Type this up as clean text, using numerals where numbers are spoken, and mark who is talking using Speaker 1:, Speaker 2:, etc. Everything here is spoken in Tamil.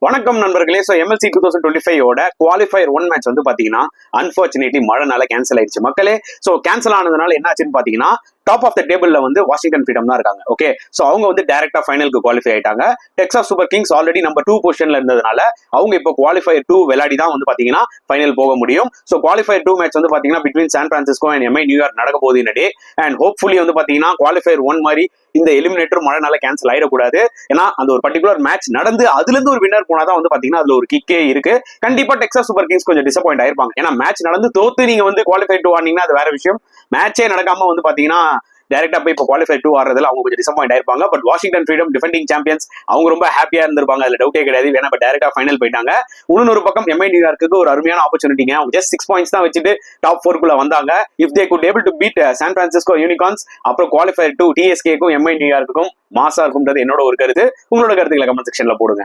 Speaker 1: வணக்கம் நண்பர்களே. ஸோ எம்எல்சி 2025 குவாலிஃபயர் 1 மேட்ச் வந்து பாத்தீங்கன்னா அன்பார்ச்சுனேட்லி மழைனால கேன்சல் ஆயிடுச்சு மக்களே. ஸோ கேன்சல் ஆனதுனால என்ன ஆச்சுன்னு பாத்தீங்கன்னா டாப் ஆஃப் த டேபிள்ல வந்து வாஷிங்டன் ஃப்ரீடம் தான் இருக்காங்க. ஓகே, ஸோ அவங்க வந்து டைரக்டா ஃபைனலுக்கு குவாலிஃபை ஆயிட்டாங்க. Texas super Kings already number 2 பொசிஷன்ல இருந்ததுனால அவங்க இப்போ குவாலிஃபயர் 2 விளையாடி தான் வந்து பாத்தீங்கன்னா ஃபைனல் போக முடியும். ஸோ குவாலிஃபயர் 2 மேட்ச் வந்து பாத்தீங்கன்னா between San Francisco and MI New York நடக்க போகுது இன்னடி. அண்ட் ஹோப்ஃபுல்லி வந்து பாத்தீங்கன்னா குவாலிஃபயர் 1 மாதிரி இந்த எலிமினேட்டர் மழைனால கேன்சல் ஆயிடக்கூடாது. ஏன்னா அந்த ஒரு பர்டிகுலர் மேட்ச் நடந்து அதுல இருந்து ஒரு வின்னர் போனாதான் வந்து பாத்தீங்கன்னா அதுல ஒரு கிக்கே இருக்கு. கண்டிப்பா டெக்சாஸ் சூப்பர் கிங்ஸ் கொஞ்சம் டிசப்பாயிண்ட் ஆயிருப்பாங்க. ஏன்னா மேட்ச் நடந்து தோத்து நீங்க வந்து குவாலிஃபை 2 ஆனீங்கன்னா அது வேற விஷயம். மேட்சே நடக்காம வந்து பாத்தீங்கன்னா டைரக்டா போய் இப்போ குவாலிஃபை 2 ஆடுறதுல அவங்க கொஞ்சம் டிசப்பாயிண்ட் ஆயிருப்பாங்க. But Washington Freedom defending champions அவங்க ரொம்ப ஹாப்பியா இருந்திருப்பாங்க, அதுல டவுட்டே கிடையாது. ஏன்னா டைரக்டா ஃபைனல் போயிட்டாங்க. இன்னொரு பக்கம் எம்ஐ நியூயார்க்கு ஒரு அருமையான ஆப்பர்ச்சுனிட்டிங்க. அவங்க ஜஸ்ட் 6 பாயிண்ட்ஸ் தான் வச்சுட்டு டாப் 4 குள்ள வந்தாங்க. If they could able to beat San Francisco Unicorns அப்புறம் குவாலிஃபை 2 டிஎஸ்கேக்கும் எம்ஐ நியூயார்க்கும் மாசா இருக்கும்ன்றது என்னோட ஒரு கருத்து. உங்களோட கருத்துக்களை கமெண்ட் செக்ஷன்ல போடுங்க.